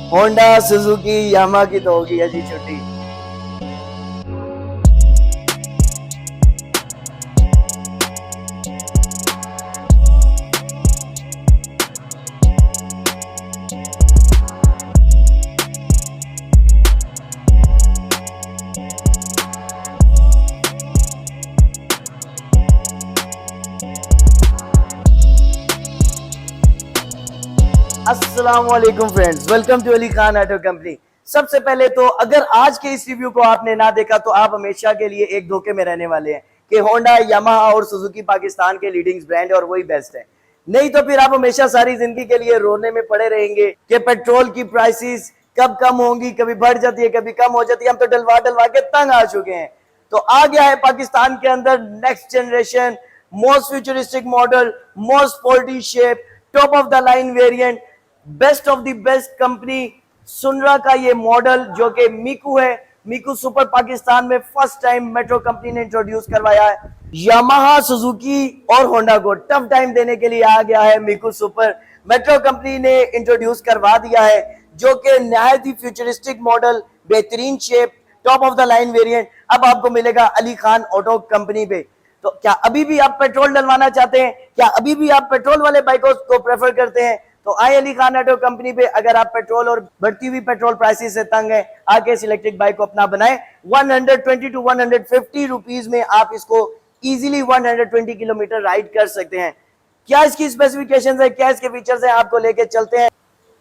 Honda Suzuki यामा की तो होगी है जी छुट्टी। अस्सलाम वालेकुम friends, welcome to Ali Khan auto company. सबसे पहले तो अगर आज के इस रिव्यू को आपने ना देखा तो आप हमेशा के लिए एक धोखे में रहने वाले हैं कि होंडा, यामाहा और सुजुकी पाकिस्तान के लीडिंग ब्रांड है और वही बेस्ट है। नहीं तो फिर आप हमेशा सारी जिंदगी के लिए रोने में पड़े रहेंगे कि पेट्रोल की प्राइसेस कब कम होंगी, कभी बढ़ जाती है कभी कम हो जाती है। हम तो डलवा डलवा के तंग आ चुके हैं। तो आ गया है पाकिस्तान के अंदर next generation most futuristic model, most sporty shape, top of the line variant, best of the best company Sunra का ये मॉडल जो कि मीकू है। मीकू सुपर पाकिस्तान में फर्स्ट टाइम मेट्रो कंपनी ने इंट्रोड्यूस करवाया है। यामाहा, सुजुकी और होंडा को टफ टाइम देने के लिए आ गया है मीकू सुपर। मेट्रो कंपनी ने इंट्रोड्यूस करवा दिया है जो कि नहायत ही फ्यूचरिस्टिक मॉडल, बेहतरीन shape, top of the line variant अब आपको मिलेगा अली खान ऑटो कंपनी पे। तो क्या अभी भी आप पेट्रोल डलवाना चाहते हैं? क्या अभी भी आप पेट्रोल वाले बाइकों को प्रेफर करते हैं? तो आए अली खान ऑटो कंपनी पे। अगर आप पेट्रोल और बढ़ती हुई पेट्रोल प्राइसेस से तंग है, आके इस इलेक्ट्रिक बाइक को अपना बनाएं। 120 टू 150 रुपीज में आप इसको इजीली 120 किलोमीटर राइड कर सकते हैं। क्या इसकी स्पेसिफिकेशंस है, क्या इसके फीचर्स हैं, आपको लेके चलते हैं।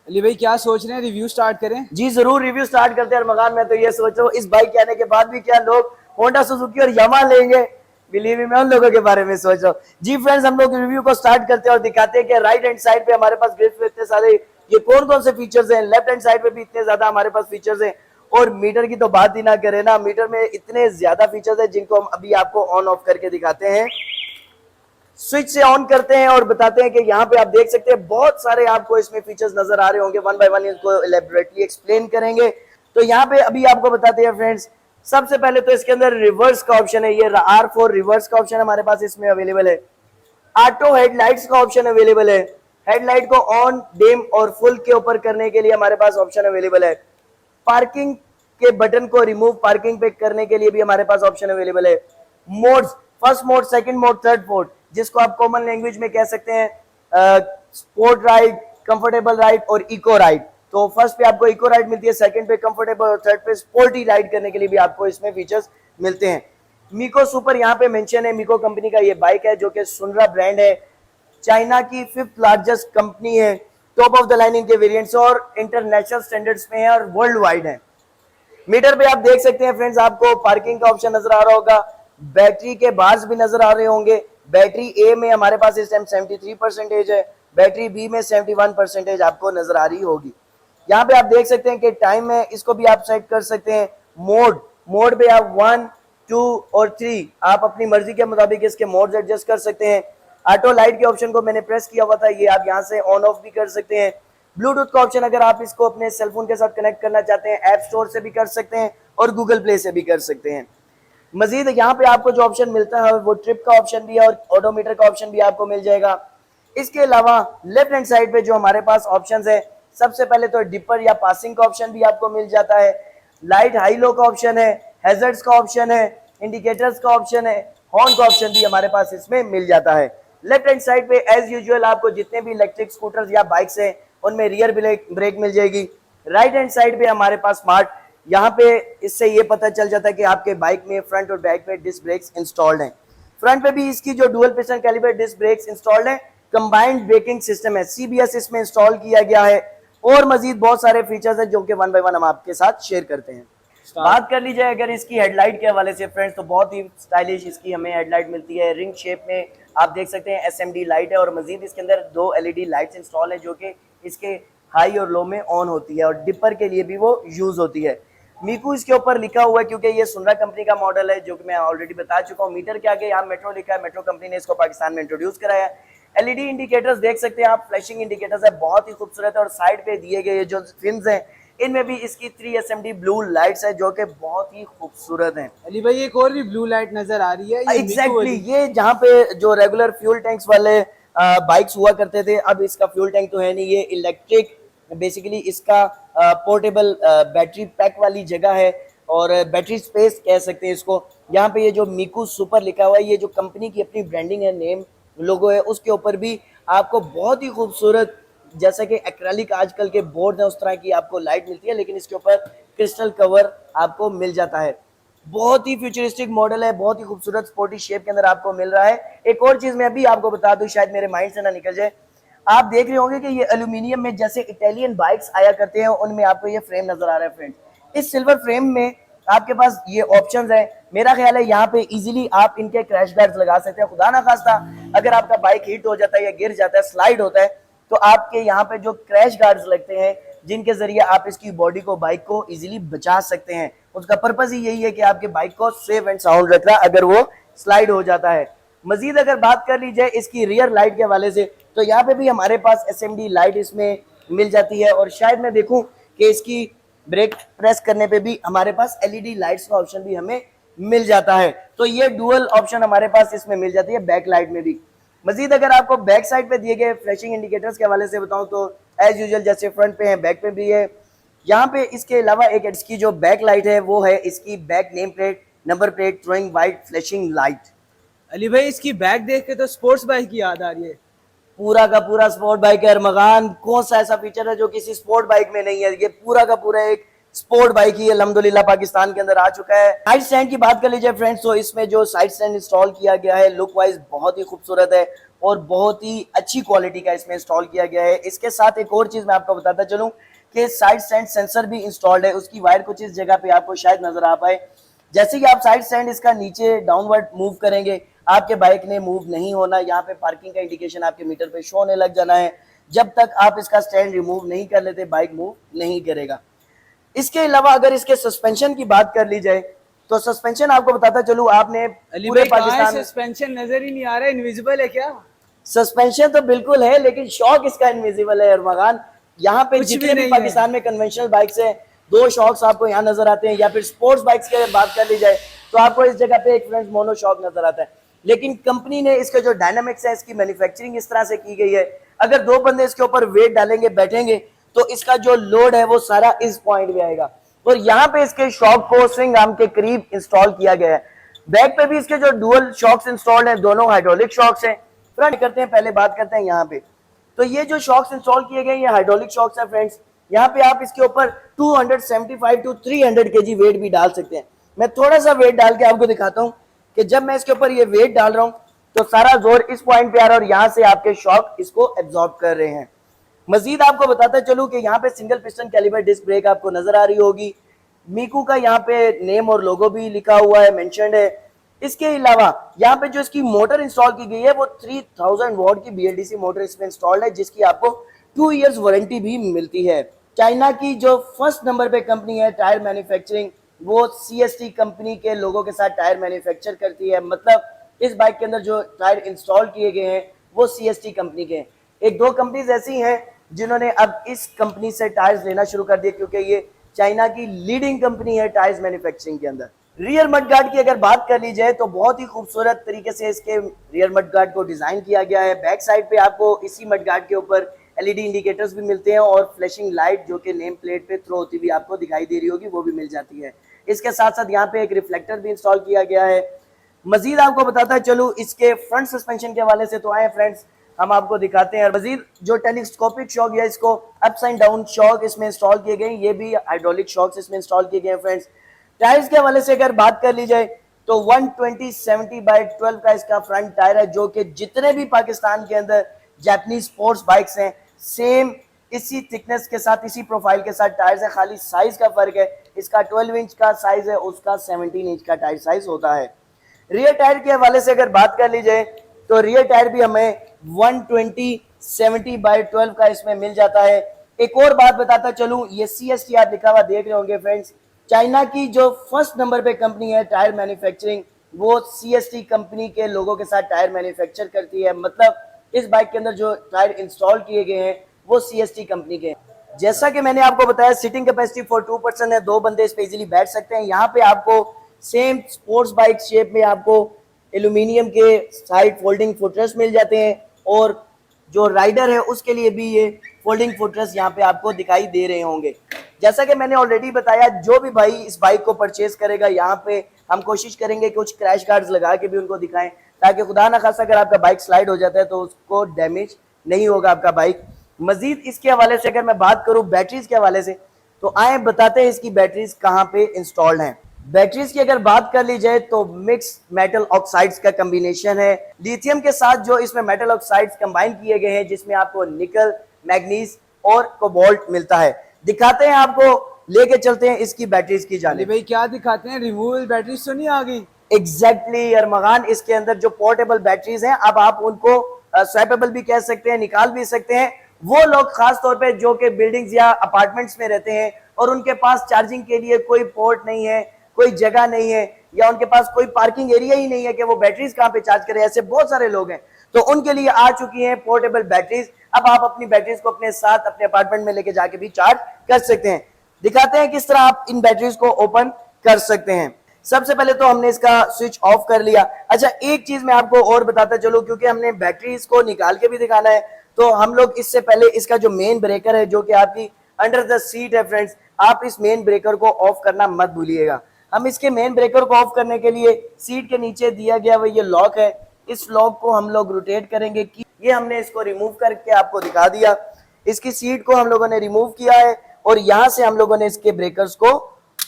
अली भाई क्या सोच रहे हैं, रिव्यू स्टार्ट करें? जी जरूर, रिव्यू स्टार्ट करते हैं। मगान मैं तो ये सोच रहा हूँ इस बाइक के आने के बाद भी क्या लोग होंडा, सुजुकी और यामाहा लेंगे। बिलीव मी, मैं उन लोगों के बारे में सोच रहा हूँ। जी फ्रेंड्स, हम लोग रिव्यू को स्टार्ट करते हैं और दिखाते हैं कि राइट हैंड साइड पे हमारे पास ग्रिड पे इतने सारे ये कौन कौन से फीचर्स हैं, लेफ्ट हैंड साइड पे भी इतने ज्यादा हमारे पास फीचर्स हैं। और मीटर की तो बात ही ना करें ना, मीटर में इतने ज्यादा फीचर्स हैं जिनको हम अभी आपको ऑन ऑफ करके दिखाते हैं। स्विच से ऑन करते हैं और बताते हैं कि यहाँ पे आप देख सकते हैं बहुत सारे आपको इसमें फीचर्स नजर आ रहे होंगे। वन बाय वन इनको एलेबोरेटली एक्सप्लेन करेंगे। तो यहाँ पे अभी आपको बताते हैं फ्रेंड्स, सबसे पहले तो इसके अंदर रिवर्स का ऑप्शन है। ये R4 रिवर्स का ऑप्शन हमारे पास इसमें अवेलेबल है। ऑटो हेडलाइट्स का ऑप्शन अवेलेबल है। हेडलाइट को ऑन, डिम और फुल के ऊपर करने के लिए हमारे पास ऑप्शन अवेलेबल है। पार्किंग के बटन को रिमूव पार्किंग पे करने के लिए भी हमारे पास ऑप्शन अवेलेबल है। Modes, first mode, second mode, third mode, जिसको आप कॉमन लैंग्वेज में कह सकते हैं स्पोर्ट राइड, कंफर्टेबल राइड और इको राइड। तो फर्स्ट पे आपको इको राइड मिलती है, सेकंड पे कंफर्टेबल और थर्ड पे स्पोर्टी राइड करने के लिए भी आपको इसमें फीचर्स मिलते हैं। मीको सुपर यहाँ पे मेंशन है। मीको कंपनी का ये बाइक है जो कि सुनरा ब्रांड है, चाइना की 5th लार्जेस्ट कंपनी है, टॉप ऑफ द लाइन इनके वेरिएंट्स और इंटरनेशनल स्टैंडर्ड्स में है और वर्ल्ड वाइड है। मीटर पे आप देख सकते हैं फ्रेंड्स, आपको पार्किंग का ऑप्शन नजर आ रहा होगा, बैटरी के बार्स भी नजर आ रहे होंगे। बैटरी ए में हमारे पास इस टाइम 73% है, बैटरी बी में 71% आपको नजर आ रही होगी। यहाँ पे आप देख सकते हैं कि टाइम है, इसको भी आप सेट कर सकते हैं। मोड पे आप 1, 2 और 3 आप अपनी मर्जी के मुताबिक इसके मोड्स एडजस्ट कर सकते हैं। ऑटो लाइट के ऑप्शन को मैंने प्रेस किया हुआ था, ये आप यहाँ से ऑन ऑफ भी कर सकते हैं। ब्लूटूथ का ऑप्शन, अगर आप इसको अपने सेलफोन के साथ कनेक्ट करना चाहते हैं, ऐप स्टोर से भी कर सकते हैं और गूगल प्ले से भी कर सकते हैं। मजीद यहाँ पे आपको जो ऑप्शन मिलता है वो ट्रिप का ऑप्शन भी है और ऑडोमीटर का ऑप्शन भी आपको मिल जाएगा। इसके अलावा लेफ्ट हैंड साइड पे जो हमारे पास ऑप्शंस है, सबसे पहले तो डिपर या पासिंग का ऑप्शन भी आपको मिल जाता है। लाइट हाई लो का ऑप्शन है, हैजर्ड्स का ऑप्शन है, इंडिकेटर्स का ऑप्शन है, हॉर्न का ऑप्शन भी हमारे पास इसमें मिल जाता है। लेफ्ट हैंड साइड पे एज यूजुअल आपको जितने भी इलेक्ट्रिक स्कूटर्स या बाइक्स हैं उनमें रियर ब्रेक मिल जाएगी। राइट हैंड साइड पे हमारे पास स्मार्ट, यहाँ पे इससे ये पता चल जाता है कि आपके बाइक में फ्रंट और बैक पे डिस्क ब्रेक्स इंस्टॉल्ड हैं। फ्रंट पे भी इसकी जो dual piston caliper disc brakes installed है, कंबाइंड ब्रेकिंग सिस्टम है, CBS इसमें इंस्टॉल किया गया है और मजीद बहुत सारे फीचर्स हैं जो कि वन बाय वन हम आपके साथ शेयर करते हैं। बात कर लीजिए अगर इसकी हेडलाइट के हवाले से फ्रेंड्स, तो बहुत ही स्टाइलिश इसकी हमें हेडलाइट मिलती है। रिंग शेप में आप देख सकते हैं SMD लाइट है और मजीद इसके अंदर 2 LED लाइट्स इंस्टॉल है जो कि इसके हाई और लो में ऑन होती है और डिपर के लिए भी वो यूज होती है। मीकू इसके ऊपर लिखा हुआ है क्योंकि ये सुनरा कंपनी का मॉडल है जो कि मैं ऑलरेडी बता चुका हूँ। मीटर के आगे यहाँ मेट्रो लिखा है, मेट्रो कंपनी ने इसको पाकिस्तान में इंट्रोड्यूस कराया है। LED इंडिकेटर्स देख सकते हैं आप, फ्लैशिंग इंडिकेटर्स है, बहुत ही खूबसूरत है और साइड पे दिए गए जो फिन्स हैं इनमें भी इसकी 3 SMD ब्लू लाइट्स है जो कि बहुत ही खूबसूरत हैं। अली भाई एक और भी ब्लू लाइट नजर आ रही है, एग्जैक्टली ये जहाँ पे जो रेगुलर फ्यूल टैंक्स वाले बाइक्स हुआ करते थे, अब इसका फ्यूल टैंक तो है नहीं, ये इलेक्ट्रिक बेसिकली इसका पोर्टेबल बैटरी पैक वाली जगह है और बैटरी स्पेस कह सकते हैं इसको। यहाँ पे ये जो मीकू सुपर लिखा हुआ है, ये जो कंपनी की अपनी ब्रांडिंग है, नेम लोगो है, उसके ऊपर भी आपको बहुत ही खूबसूरत, जैसा कि एक्रेलिक आजकल के बोर्ड है उस तरह की आपको लाइट मिलती है, लेकिन इसके ऊपर क्रिस्टल कवर आपको मिल जाता है। बहुत ही फ्यूचरिस्टिक मॉडल है, बहुत ही खूबसूरत स्पोर्टी शेप के अंदर आपको मिल रहा है। एक और चीज मैं अभी आपको बता दूं, शायद मेरे माइंड से ना निकल जाए, आप देख रहे होंगे कि ये एल्यूमिनियम में जैसे इटालियन बाइक्स आया करते हैं उनमें आपको ये फ्रेम नजर आ रहा है फ्रेंड्स। इस सिल्वर फ्रेम में आपके पास ये ऑप्शंस है। मेरा ख्याल है यहाँ पे इजीली आप इनके क्रैश गार्ड्स लगा सकते हैं। खुदा ना खास्ता अगर आपका बाइक हिट हो जाता है या गिर जाता है, स्लाइड होता है, तो आपके यहाँ पे जो क्रैश गार्ड्स लगते हैं जिनके जरिए आप इसकी बॉडी को, बाइक को इजीली बचा सकते हैं। उसका पर्पस ही यही है कि आपके बाइक को सेफ एंड साउंड रखना अगर वो स्लाइड हो जाता है। मजीद अगर बात कर ली जाए इसकी रियर लाइट के हवाले से, तो यहाँ पे भी हमारे पास SMD लाइट इसमें मिल जाती है और शायद मैं देखूं कि इसकी ब्रेक प्रेस करने पे भी हमारे पास LED लाइट्स का ऑप्शन भी हमें मिल जाता है। तो ये डुअल ऑप्शन हमारे पास इसमें मिल जाती है बैक लाइट में भी। मजीद अगर आपको बैक साइड पे दिए गए फ्लैशिंग इंडिकेटर्स के हवाले से बताऊं तो एज यूजुअल जैसे फ्रंट पे है बैक पे भी है। यहाँ पे इसके अलावा एक इसकी जो बैक लाइट है वो है इसकी back name plate, number plate, throwing white flashing light. Ali भाई इसकी बैक देख के तो स्पोर्ट्स बाइक की याद आ रही है। पूरा का पूरा स्पोर्ट बाइक है अरमगान। कौन सा ऐसा फीचर है जो किसी स्पोर्ट बाइक में नहीं है? ये पूरा का पूरा एक स्पोर्ट बाइक ही अल्हम्दुलिल्लाह पाकिस्तान के अंदर आ चुका है। साइड स्टैंड की बात कर लीजिए फ्रेंड्स, तो इसमें जो साइड स्टैंड इंस्टॉल किया गया है लुक वाइज बहुत ही खूबसूरत है और बहुत ही अच्छी क्वालिटी का इसमें इंस्टॉल किया गया है। इसके साथ एक और चीज मैं आपको बताता चलूं कि साइड स्टैंड सेंसर भी इंस्टॉल्ड है। उसकी वायर कुछ इस जगह पे आपको शायद नजर आ पाए। जैसे कि आप साइड स्टैंड इसका नीचे डाउनवर्ड मूव करेंगे, आपके बाइक ने मूव नहीं होना। यहाँ पे पार्किंग का इंडिकेशन आपके मीटर पे शो होने लग जाना है। जब तक आप इसका स्टैंड रिमूव नहीं कर लेते बाइक मूव नहीं करेगा। इसके अलावा अगर इसके सस्पेंशन की बात कर ली जाए तो सस्पेंशन आपको बताता चलूं, आपने अली पूरे भाई पाकिस्तान में सस्पेंशन नजर ही नहीं आ रहा है, इनविजिबल है क्या? सस्पेंशन तो बिल्कुल है लेकिन शॉक इसका इनविजिबल है अरमगान। यहाँ पे कुछ भी जितने भी नहीं पाकिस्तान में कन्वेंशनल बाइक्स है, दो शॉक्स आपको यहाँ नजर आते हैं। या फिर स्पोर्ट्स बाइक्स की बात कर ली जाए तो आपको इस जगह पे एक फ्रेंड्स मोनो शॉक नजर आता है। लेकिन कंपनी ने इसके जो डायनामिक्स है, इसकी मैन्युफैक्चरिंग इस तरह से की गई है, अगर दो बंदे इसके ऊपर वेट डालेंगे, बैठेंगे, तो इसका जो लोड है वो सारा इस पॉइंट पे आएगा। और यहाँ पे इसके शॉक को स्विंग आर्म के करीब इंस्टॉल किया गया है। बैक पे भी इसके जो डुअल शॉक्स इंस्टॉल्ड हैं, दोनों हाइड्रोलिक शॉक्स हैं। फ्रंट करते हैं, पहले बात करते हैं यहाँ पे। तो ये जो शॉक्स इंस्टॉल किए गए ये हाइड्रोलिक शॉक्स हैं फ्रेंड्स। यहाँ पे आप इसके ऊपर 275 टू 300 kg वेट भी डाल सकते हैं। मैं थोड़ा सा वेट डाल के आपको दिखाता हूँ कि जब मैं इसके ऊपर ये वेट डाल रहा हूँ तो सारा जोर इस पॉइंट पे आ रहा है और यहाँ से आपके शॉक इसको एब्जॉर्ब कर रहे हैं। मजीद आपको बताता चलूं कि यहाँ पे single piston caliper disc brake आपको नजर आ रही होगी। मीकू का यहाँ पे नेम और लोगो भी लिखा हुआ है, मेंशन्ड है। इसके अलावा यहाँ पे जो इसकी मोटर इंस्टॉल की गई है वो 3000 वॉट की BLDC मोटर इसमें इंस्टॉल्ड है, जिसकी आपको 2 इयर्स वारंटी भी मिलती है। चाइना की जो फर्स्ट नंबर पे कंपनी है टायर मैन्युफैक्चरिंग, वो CST कंपनी के लोगों के साथ टायर मैन्युफैक्चर करती है। मतलब इस बाइक के अंदर जो टायर इंस्टॉल किए गए हैं वो CST कंपनी के हैं। एक दो कंपनीज ऐसी हैं जिन्होंने अब इस कंपनी से टायर्स लेना शुरू कर दिए क्योंकि ये चाइना की लीडिंग कंपनी है टायर्स मैन्युफैक्चरिंग के अंदर। रियर मड गार्ड की अगर बात कर ली जाए तो बहुत ही खूबसूरत तरीके से इसके रियर मड गार्ड को डिजाइन किया गया है। बैक साइड पे आपको इसी मड गार्ड के ऊपर LED इंडिकेटर्स भी मिलते हैं और फ्लैशिंग लाइट जो कि नेम प्लेट पे थ्रो होती हुई आपको दिखाई दे रही होगी वो भी मिल जाती है। इसके साथ साथ यहाँ पे एक रिफ्लेक्टर भी इंस्टॉल किया गया है। मजीद आपको बताता चलूं इसके फ्रंट सस्पेंशन के हवाले से, तो आए फ्रेंड्स हम आपको दिखाते हैं। मजीद जो टेलीस्कोपिक शॉक है, इसको अप्स एंड डाउन शॉक इसमें इंस्टॉल किए गए, ये भी हाइड्रोलिक शॉक्स इसमें इंस्टॉल किए गए फ्रेंड्स। टायर्स के हवाले से अगर बात कर ली जाए तो 120/70/12 का इसका फ्रंट टायर है, जो कि जितने भी पाकिस्तान के अंदर जापानीज स्पोर्ट्स बाइक्स हैं सेम इसी थिकनेस के साथ, इसी प्रोफाइल के साथ टायर्स है। खाली साइज का फर्क है, इसका 12 इंच का साइज है, उसका 17 इंच का टायर साइज होता है। रियर टायर के हवाले से अगर बात कर ली जाए तो रियर टायर भी हमें 120/70/12 का इसमें मिल जाता है। एक और बात बताता चलूं, ये CST आप लिखा हुआ देख रहे होंगे फ्रेंड्स। चाइना की जो फर्स्ट नंबर पे कंपनी है टायर मैन्युफैक्चरिंग, वो CST कंपनी के लोगों के साथ टायर मैन्युफैक्चर करती है। मतलब इस बाइक के अंदर जो टायर इंस्टॉल किए गए हैं वो CST कंपनी के हैं। जैसा कि मैंने आपको बताया सीटिंग कैपेसिटी फॉर 2 पर्सन है, 2 बंदे इस पे इजीली बैठ सकते हैं। यहाँ पे आपको सेम स्पोर्ट्स बाइक शेप में आपको एल्यूमिनियम के साइड फोल्डिंग फुटरेस्ट मिल जाते हैं और जो राइडर है उसके लिए भी ये फोल्डिंग फुटरेस्ट यहाँ पे आपको दिखाई दे रहे होंगे। जैसा कि मैंने ऑलरेडी बताया, जो भी भाई इस बाइक को परचेज करेगा, यहाँ पे हम कोशिश करेंगे कुछ क्रैश गार्ड्स लगा के भी उनको दिखाएं, ताकि खुदा ना खासा अगर आपका बाइक स्लाइड हो जाता है तो उसको डैमेज नहीं होगा आपका बाइक। मजीद इसके हवाले से अगर मैं बात करूं बैटरीज के हवाले से, तो आए बताते हैं इसकी बैटरीज कहाँ पे इंस्टॉल्ड हैं। बैटरीज की अगर बात कर ली जाए तो मिक्स मेटल ऑक्साइड्स का कॉम्बिनेशन है लिथियम के साथ, जो इसमें मेटल ऑक्साइड्स कंबाइन किए गए हैं, जिसमें आपको निकल, मैग्नीज और कोबाल्ट मिलता है। दिखाते हैं आपको, लेके चलते हैं इसकी बैटरीज की जाने। भाई क्या दिखाते हैं, रिमूवेबल बैटरीज तो नहीं आ गई? एग्जैक्टली अरमगान, इसके अंदर जो पोर्टेबल बैटरीज हैं, अब आप उनको स्वैपेबल भी कह सकते हैं, निकाल भी सकते हैं। वो लोग खास तौर पे जो कि बिल्डिंग्स या अपार्टमेंट्स में रहते हैं और उनके पास चार्जिंग के लिए कोई पोर्ट नहीं है, कोई जगह नहीं है, या उनके पास कोई पार्किंग एरिया ही नहीं है कि वो बैटरीज कहाँ पे चार्ज करें, ऐसे बहुत सारे लोग हैं, तो उनके लिए आ चुकी हैं पोर्टेबल बैटरीज। अब आप अपनी बैटरीज को अपने साथ अपने अपार्टमेंट में लेके जाके भी चार्ज कर सकते हैं। दिखाते हैं किस तरह आप इन बैटरीज को ओपन कर सकते हैं। सबसे पहले तो हमने इसका स्विच ऑफ कर लिया। अच्छा, एक चीज मैं आपको और बताता चलूं, क्योंकि हमने बैटरीज को निकाल के भी दिखाना है, तो हम लोग इससे पहले इसका जो मेन ब्रेकर है, जो कि आपकी अंडर द सीट है फ्रेंड्स, आप इस मेन ब्रेकर को ऑफ करना मत भूलिएगा। हम इसके मेन ब्रेकर को ऑफ करने के लिए सीट के नीचे दिया गया वो ये लॉक है, इस लॉक को हम लोग रोटेट करेंगे कि ये हमने इसको रिमूव करके आपको दिखा दिया। इसकी सीट को हम लोगों ने रिमूव किया है और यहां से हम लोगों ने इसके ब्रेकर्स को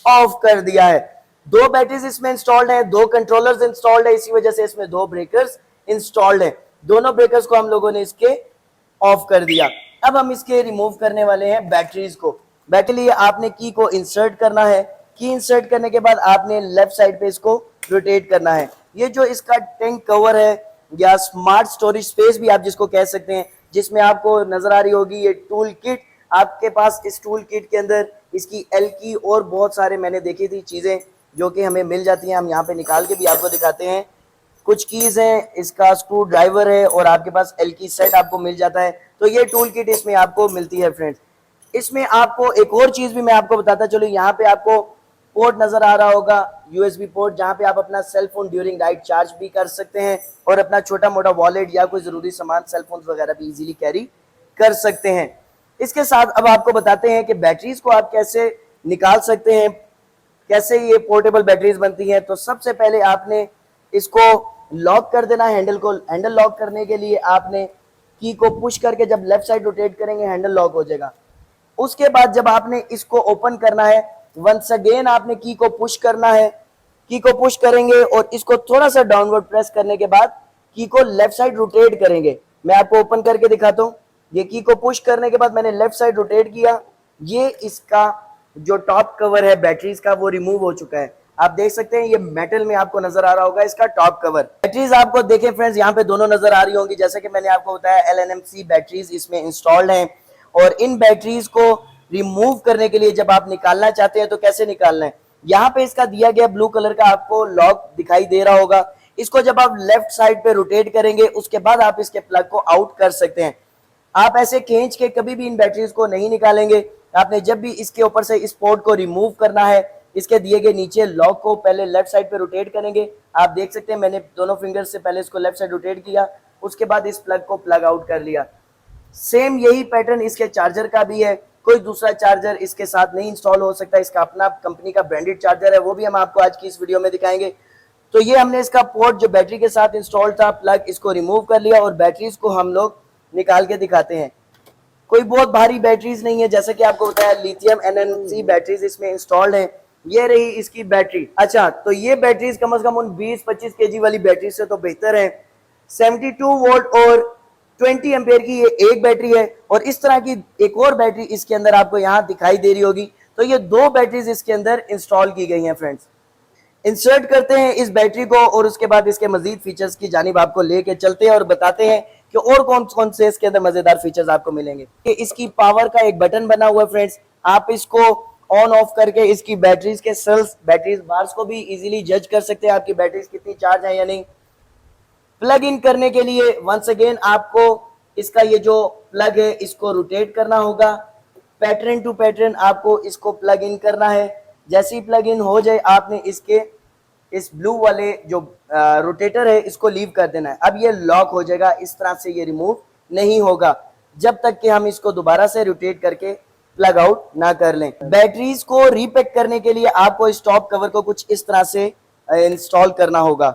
ऑफ कर दिया है। दो बैटरीज इसमें इंस्टॉल्ड है, दो कंट्रोलर्स इंस्टॉल्ड है, इसी वजह से इसमें दो ब्रेकर्स इंस्टॉल्ड है। दोनों ब्रेकर्स को हम लोगों ने इसके ऑफ कर दिया। अब हम इसके रिमूव करने वाले हैं बैटरीज को। बैटरी लिए आपने की को इंसर्ट करना है, की इंसर्ट करने के बाद आपने लेफ्ट साइड पे इसको रोटेट करना है। ये जो इसका टैंक कवर है या स्मार्ट स्टोरेज स्पेस भी आप जिसको कह सकते हैं, जिसमें आपको नजर आ रही होगी ये टूल किट, आपके पास इस टूल किट के अंदर इसकी एल की और बहुत सारे मैंने देखी थी चीजें जो कि हमें मिल जाती हैं। हम यहाँ पे निकाल के भी आपको दिखाते हैं। कुछ कीज हैं, इसका स्क्रू ड्राइवर है और आपके पास एल की सेट आपको मिल जाता है। तो ये टूल किट इसमें आपको मिलती है फ्रेंड्स। इसमें आपको एक और चीज भी मैं आपको बताता चलूं, यहाँ पे आपको पोर्ट नजर आ रहा होगा, यूएसबी पोर्ट, जहाँ पे आप अपना cell phone during ride charge भी कर सकते हैं और अपना छोटा मोटा वॉलेट या कोई जरूरी सामान, सेल फोन वगैरह भी इजीली कैरी कर सकते हैं। इसके साथ अब आपको बताते हैं कि बैटरीज को आप कैसे निकाल सकते हैं, कैसे ये पोर्टेबल बैटरीज बनती हैं। तो सबसे पहले आपने इसको लॉक कर देना, हैंडल को। हैंडल लॉक करने के लिए आपने की को पुश करके जब लेफ्ट साइड रोटेट करेंगे हैंडल लॉक हो जाएगा। उसके बाद जब आपने इसको ओपन करना है, वंस अगेन आपने की को पुश करना है। की को पुश करेंगे और इसको थोड़ा सा डाउनवर्ड प्रेस करने के बाद की को लेफ्ट साइड रोटेट करेंगे। मैं आपको ओपन करके दिखाता हूँ। ये की को पुश करने के बाद मैंने लेफ्ट साइड रोटेट किया, ये इसका जो टॉप कवर है बैटरीज का वो रिमूव हो चुका है। आप देख सकते हैं ये मेटल में आपको नजर आ रहा होगा इसका टॉप कवर। बैटरीज आपको देखें फ्रेंड्स, यहाँ पे दोनों नजर आ रही होंगी। जैसे कि मैंने आपको बताया LNMC बैटरीज इसमें इंस्टॉल्ड हैं और इन बैटरीज को रिमूव करने के लिए जब आप निकालना चाहते हैं तो कैसे निकालना है, यहाँ पे इसका दिया गया ब्लू कलर का आपको लॉक दिखाई दे रहा होगा। इसको जब आप लेफ्ट साइड पे रोटेट करेंगे उसके बाद आप इसके प्लग को आउट कर सकते हैं। आप ऐसे खींच के कभी भी इन बैटरीज को नहीं निकालेंगे। आपने जब भी इसके ऊपर से इस पोर्ट को रिमूव करना है, इसके दिए गए नीचे लॉक को पहले लेफ्ट साइड पे रोटेट करेंगे। आप देख सकते हैं मैंने दोनों फिंगर से पहले इसको लेफ्ट साइड रोटेट किया, उसके बाद इस प्लग को प्लग आउट कर लिया। सेम यही पैटर्न इसके चार्जर का भी है। कोई दूसरा चार्जर इसके साथ नहीं इंस्टॉल हो सकता, इसका अपना कंपनी का ब्रांडेड चार्जर है, वो भी हम आपको आज की इस वीडियो में दिखाएंगे। तो ये हमने इसका पोर्ट जो बैटरी के साथ इंस्टॉल था, प्लग, इसको रिमूव कर लिया और बैटरीज को हम लोग निकाल के दिखाते हैं। कोई बहुत भारी बैटरीज नहीं है, जैसे कि आपको बताया लिथियम NMC बैटरीज इसमें इंस्टॉल्ड है। ये रही इसकी बैटरी। अच्छा, तो ये बैटरीज कम से कम उन 20-25 kg वाली बैटरी से तो बेहतर है। 72 वोल्ट और 20 एम्पेयर की ये एक बैटरी है और इस तरह की एक और बैटरी इसके अंदर आपको यहाँ दिखाई दे रही होगी। तो ये दो बैटरीज इसके अंदर इंस्टॉल की गई हैं फ्रेंड्स। इंसर्ट करते हैं इस बैटरी को और उसके बाद इसके मजीद फीचर्स की जानिब आपको लेके चलते हैं और बताते हैं कि और कौन कौन से इसके अंदर मजेदार फीचर्स आपको मिलेंगे। इसकी पावर का एक बटन बना हुआ है फ्रेंड्स, आप इसको ऑन ऑफ करके इसकी बैटरीज के सेल्स, बैटरीज बार्स को भी इजीली जज कर सकते हैं आपकी बैटरीज कितनी चार्ज है या नहीं। प्लग इन करने के लिए वंस अगेन आपको इसका ये जो प्लग है इसको रोटेट करना होगा, पैटर्न टू पैटर्न आपको इसको प्लग इन करना है। जैसे ही प्लग इन हो जाए आपने इसके इस ब्लू वाले जो रोटेटर है इसको लीव कर देना है। अब ये लॉक हो जाएगा, इस तरह से ये रिमूव नहीं होगा। जब तक कि हम इसको दोबारा से रोटेट करके प्लग आउट ना कर लें। बैटरीज को रीपैक करने के लिए आपको इस टॉप कवर को कुछ इस तरह से इंस्टॉल करना होगा।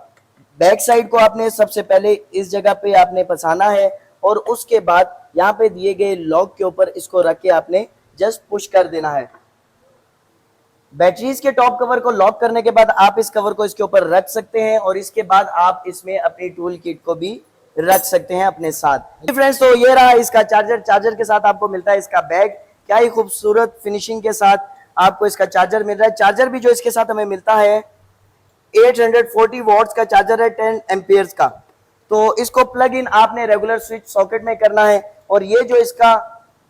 बैक साइड को आपने सबसे पहले इस जगह पे आपने फंसाना है और उसके बाद यहाँ पे दिए गए लॉक के ऊपर इसको रख के आपने जस्ट पुश कर देना है। बैटरीज के टॉप कवर को लॉक करने के बाद आप इस कवर को इसके ऊपर रख सकते हैं और इसके बाद आप इसमें अपनी टूल किट को भी रख सकते हैं अपने साथ। फ्रेंड्स, तो ये रहा इसका चार्जर के साथ आपको मिलता है इसका बैग। क्या ही खूबसूरत फिनिशिंग के साथ आपको इसका चार्जर मिल रहा है। चार्जर भी जो इसके साथ हमें मिलता है 840 वॉट्स का चार्जर है, 10 एम्पियर्स का। तो इसको प्लग इन आपने रेगुलर स्विच सॉकेट में करना है और ये जो इसका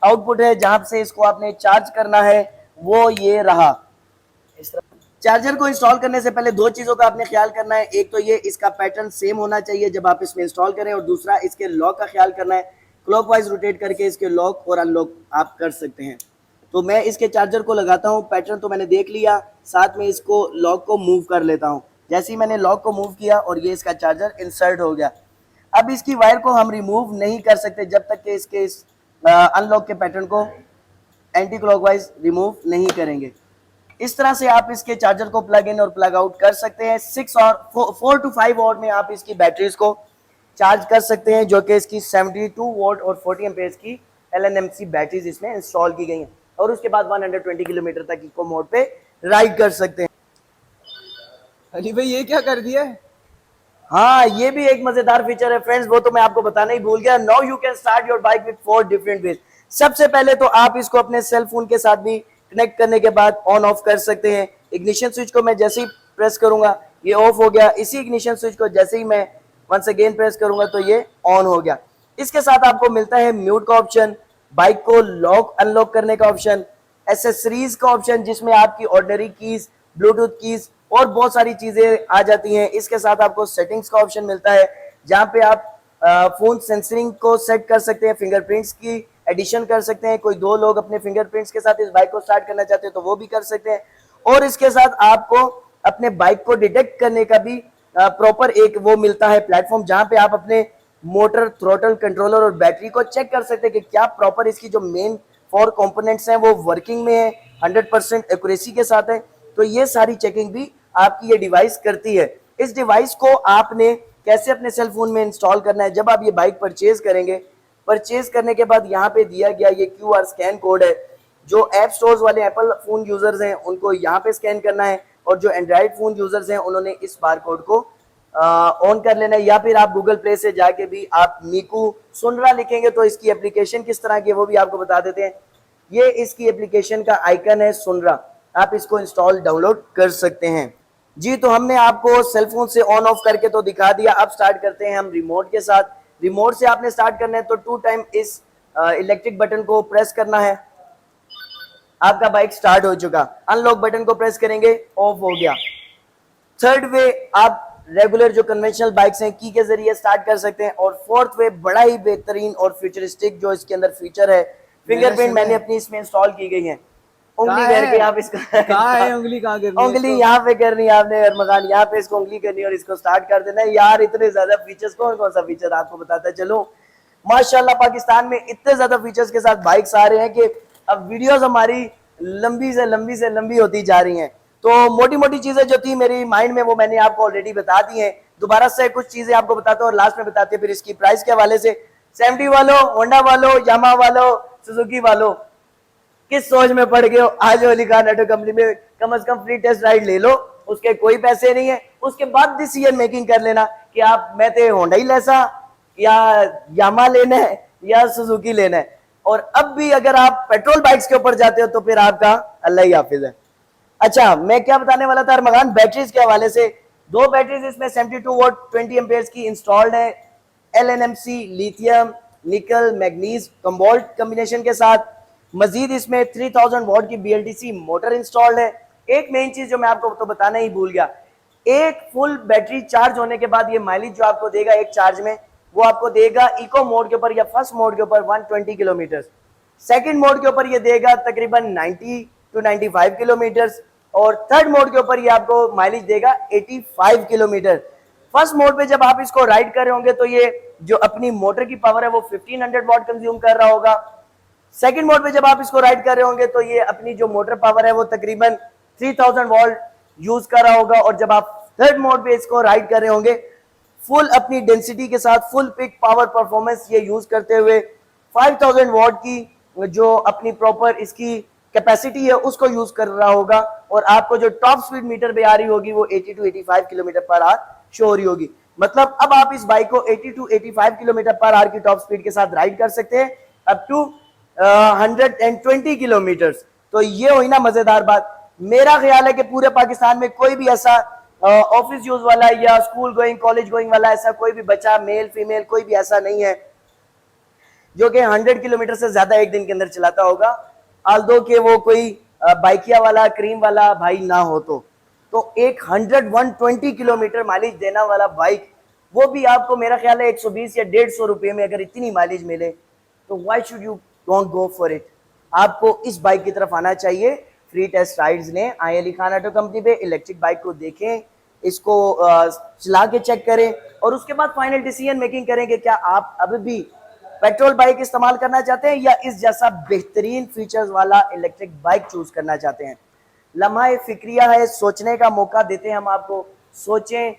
आउटपुट है जहां से इसको आपने चार्ज करना है वो ये रहा। चार्जर को इंस्टॉल करने से पहले दो चीजों का आपने ख्याल करना है। एक तो ये इसका पैटर्न सेम होना चाहिए जब आप इसमें इंस्टॉल करें और दूसरा इसके लॉक का ख्याल करना है। क्लॉकवाइज रोटेट करके इसके लॉक और अनलॉक आप कर सकते हैं। तो मैं इसके चार्जर को लगाता हूं, पैटर्न तो मैंने देख लिया, साथ में इसको लॉक को मूव कर लेता हूं। जैसे ही मैंने लॉक को मूव किया और ये इसका चार्जर इंसर्ट हो गया। अब इसकी वायर को हम रिमूव नहीं कर सकते जब तक कि इसके अनलॉक के पैटर्न को एंटी क्लॉकवाइज रिमूव नहीं करेंगे। इस तरह से आप इसके चार्जर को प्लग इन और प्लग आउट कर सकते हैं। 4 to 5 वॉट में आप इसकी बैटरीज को चार्ज कर सकते हैं, जो कि इसकी 72 वॉट और 40 एम्पेयर्स की LNMC बैटरीज इसमें इंस्टॉल की गई हैं और उसके बाद 120 किलोमीटर तक इको मोड पे राइड कर सकते हैं। अली भाई ये क्या कर दिया है? हाँ, ये भी एक मजेदार फीचर है फ्रेंड्स, वो तो मैं आपको बताना ही भूल गया। Now you can start your bike with 4 different ways. सबसे पहले तो आप इसको अपने सेल फोन के साथ भी कनेक्ट करने के बाद ऑन ऑफ कर सकते हैं। इग्निशन स्विच को मैं जैसे ही प्रेस करूंगा ये ऑफ हो गया। इसी इग्निशन स्विच को जैसे ही मैं वंस अगेन प्रेस करूंगा तो ये ऑन हो गया। इसके साथ आपको मिलता है म्यूट का ऑप्शन, बाइक को लॉक अनलॉक करने का ऑप्शन, एसेसरीज का ऑप्शन जिसमें आपकी ऑर्डिनरी कीज, ब्लूटूथ कीज और बहुत सारी चीजें आ जाती हैं। इसके साथ आपको सेटिंग्स का ऑप्शन मिलता है जहां पे आप फोन सेंसरिंग को सेट कर सकते हैं, फिंगरप्रिंट्स की एडिशन कर सकते हैं। कोई 2 लोग अपने फिंगरप्रिंट्स के साथ इस बाइक को स्टार्ट करना चाहते हैं तो वो भी कर सकते हैं। और इसके साथ आपको अपने बाइक को डिटेक्ट करने का भी प्रॉपर एक वो मिलता है प्लेटफॉर्म, जहां पे आप अपने मोटर, थ्रोटल, कंट्रोलर और बैटरी को चेक कर सकते हैं कि क्या प्रॉपर इसकी जो मेन 4 कंपोनेंट्स हैं वो वर्किंग में है, 100% एक्यूरेसी के साथ है। तो ये सारी चेकिंग भी आपकी ये डिवाइस करती है। इस डिवाइस को आपने कैसे अपने सेल फोन में इंस्टॉल करना है, जब आप ये बाइक परचेज करेंगे, परचेज करने के बाद यहाँ पे दिया गया ये QR स्कैन कोड है। जो ऐप स्टोर्स वाले एप्पल फोन यूजर्स हैं उनको यहाँ पे स्कैन करना है और जो एंड्रॉइड फोन यूजर्स हैं उन्होंने इस बार कोड को ऑन कर लेना है। या फिर आप गूगल प्ले से जाके भी आप मीकू सुनरा लिखेंगे तो इसकी एप्लीकेशन किस तरह की है वो भी आपको बता देते हैं। ये इसकी एप्लीकेशन का आइकन है सुनरा, आप इसको इंस्टॉल डाउनलोड कर सकते हैं। जी, तो हमने आपको सेलफोन से ऑन ऑफ करके तो दिखा दिया। अब स्टार्ट करते हैं हम रिमोट के साथ। रिमोट से आपने स्टार्ट करना है तो 2 टाइम इस इलेक्ट्रिक बटन को प्रेस करना है। आपका बाइक स्टार्ट हो चुका। अनलॉक बटन को प्रेस करेंगे, ऑफ हो गया। थर्ड वे आप रेगुलर जो कन्वेंशनल बाइक्स हैं की के जरिए स्टार्ट कर सकते हैं। और फोर्थ वे बड़ा ही बेहतरीन और फ्यूचरिस्टिक जो इसके अंदर फीचर है, फिंगरप्रिंट मैंने अपनी इसमें इंस्टॉल की गई है। उंगली करके आप इसका कहाँ है उंगली, कहाँ करनी है? उंगली यहाँ पे करनी है आपने अरमगान, यहाँ पे इसको उंगली करनी है और इसको स्टार्ट कर देना है। यार इतने ज्यादा फीचर्स, कौन कौन सा फीचर आपको बताता चलो। माशाल्लाह पाकिस्तान में इतने ज्यादा फीचर्स के साथ बाइक्स आ रहे हैं कि अब वीडियोस हमारी लंबी से लंबी होती जा रही हैं। तो मोटी मोटी चीजें जो थी मेरी माइंड में वो मैंने आपको ऑलरेडी बता दी हैं। दोबारा से कुछ चीजें आपको बताता हूँ और लास्ट में बताते हैं फिर इसकी प्राइस के हवाले से। 70 वालों, होंडा वालों, यामा वालों, सुजुकी वालों, किस सोच में पड़ गए हो, आज अली खान ऑटो कंपनी में कम से कम फ्री टेस्ट राइड ले लो। उसके कोई पैसे नहीं है। उसके बाद डिसीजन मेकिंग कर लेना कि आप मैं तो होंडा ही लेसा या यामा लेना है या सुजुकी लेना है। और अब भी अगर आप पेट्रोल बाइक्स के ऊपर जाते हो तो फिर आपका अल्लाह ही हाफिज है। अच्छा, मैं क्या बताने वाला था अरमगान, बैटरीज के हवाले से। 2 बैटरीज इसमें 72 वॉट 20 एम्पेयर्स की इंस्टॉल्ड है। LNMC लिथियम निकल मैग्नीज कोबाल्ट कॉम्बिनेशन के साथ। मजीद इसमें 3000 वॉट की BLDC मोटर इंस्टॉल्ड है। एक मेन चीज जो मैं आपको तो बताना ही भूल गया, एक फुल बैटरी चार्ज होने के बाद ये माइलेज जो आपको देगा एक चार्ज में, वो आपको देगा इको मोड के ऊपर या फर्स्ट मोड के ऊपर 120 किलोमीटर, सेकंड मोड के ऊपर ये देगा तकरीबन 90 to 95 किलोमीटर और थर्ड मोड के ऊपर ये आपको माइलेज देगा 85 किलोमीटर। फर्स्ट मोड पे जब आप इसको राइड कर रहे होंगे तो ये जो अपनी मोटर की पावर है वो 1500 वॉट कंज्यूम कर रहा होगा। सेकंड मोड पे जब आप इसको राइड कर रहे होंगे तो ये अपनी जो मोटर पावर है वो तकरीबन 3000 वॉल्ट यूज कर रहा होगा। और जब आप थर्ड मोड पे इसको राइड कर रहे होंगे फुल अपनी डेंसिटी के साथ फुल पिक पावर परफॉर्मेंस ये यूज करते हुए 5000 वॉट की जो अपनी प्रॉपर इसकी कैपेसिटी है उसको यूज कर रहा होगा। और आपको जो टॉप स्पीड मीटर पे आ रही होगी वो 80 to 85 kilometre per hour show हो रही होगी। मतलब अब आप इस बाइक को 80 टू 85 किलोमीटर पर आवर की टॉप स्पीड के साथ राइड कर सकते हैं अप टू 120 किलोमीटर। तो ये हुई ना मजेदार बात। मेरा ख्याल है कि पूरे पाकिस्तान में कोई भी ऐसा ऑफिस यूज वाला या स्कूल गोइंग कॉलेज गोइंग वाला ऐसा कोई भी बच्चा मेल फीमेल कोई भी ऐसा नहीं है जो कि 100 किलोमीटर से ज्यादा एक दिन के अंदर चलाता होगा, आल्दो के वो कोई बाइकिया वाला क्रीम वाला भाई ना हो। तो एक 120 किलोमीटर माइलेज देना वाला बाइक, वो भी आपको मेरा ख्याल है 120 या 150 रुपए में अगर इतनी माइलेज मिले तो why should you don't go for it. आपको इस बाइक की तरफ आना चाहिए। फ्री टेस्ट राइड्स लें, आए अली खान ऑटो कंपनी पे, इलेक्ट्रिक बाइक को देखें, इसको चला के चेक करें और उसके बाद फाइनल डिसीजन मेकिंग करें कि क्या आप अभी भी पेट्रोल बाइक इस्तेमाल करना चाहते हैं या इस जैसा बेहतरीन फीचर्स वाला इलेक्ट्रिक बाइक चूज करना चाहते हैं। लम्हा फिक्रिया है, सोचने का मौका देते हैं हम आपको। सोचें,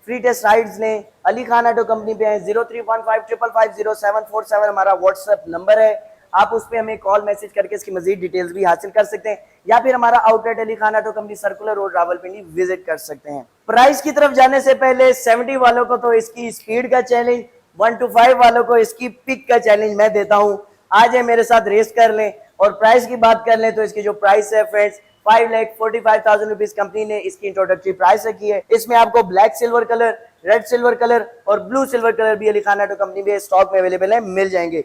फ्री टेस्ट राइड्स लें, अली खान ऑटो कंपनी पे है। 0315550747 हमारा व्हाट्सएप नंबर है, आप उस पर हमें कॉल मैसेज करके इसकी मजीद डिटेल्स भी हासिल कर सकते हैं या फिर हमारा outlet Ali Khan auto company circular road Rawalpindi visit कर सकते हैं। प्राइस की तरफ जाने से पहले 70 वालों को तो इसकी स्पीड का चैलेंज, 1 to 5 वालों को इसकी पिक का चैलेंज मैं देता हूं। आज है मेरे साथ रेस कर लें। और प्राइस की बात कर लें तो इसकी जो प्राइस है फ्रेंड्स 5,45,000 रुपीज कंपनी ने इसकी इंट्रोडक्टरी प्राइस रखी है। इसमें आपको black silver colour, red silver colour और ब्लू सिल्वर कलर भी अली खान ऑटो कंपनी में स्टॉक में अवेलेबल है, मिल जाएंगे।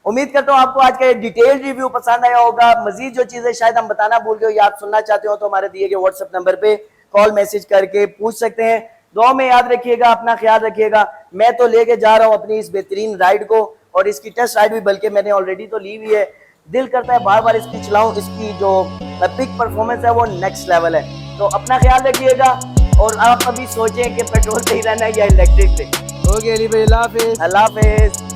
उम्मीद करता हूं आपको आज का डिटेल रिव्यू पसंद आया होगा। मजीद जो चीजें शायद हम बताना भूल गए या आप सुनना चाहते हो तो हमारे दिए गए व्हाट्सएप नंबर पे कॉल मैसेज करके पूछ सकते हैं। दुआ में याद रखिएगा, अपना ख्याल रखिएगा। मैं तो लेके जा रहा हूं अपनी इस बेहतरीन राइड को और इसकी टेस्ट राइड भी बल्कि मैंने ऑलरेडी तो ली हुई है। दिल करता है बार बार इसकी चलाऊं, इसकी जो पिक परफॉर्मेंस है वो नेक्स्ट लेवल है। तो अपना ख्याल रखिएगा और आप अभी सोचें कि पेट्रोल से ही रहना है या इलेक्ट्रिक से। ओके अली भाई, अल्लाह हाफिज। अल्लाह हाफिज।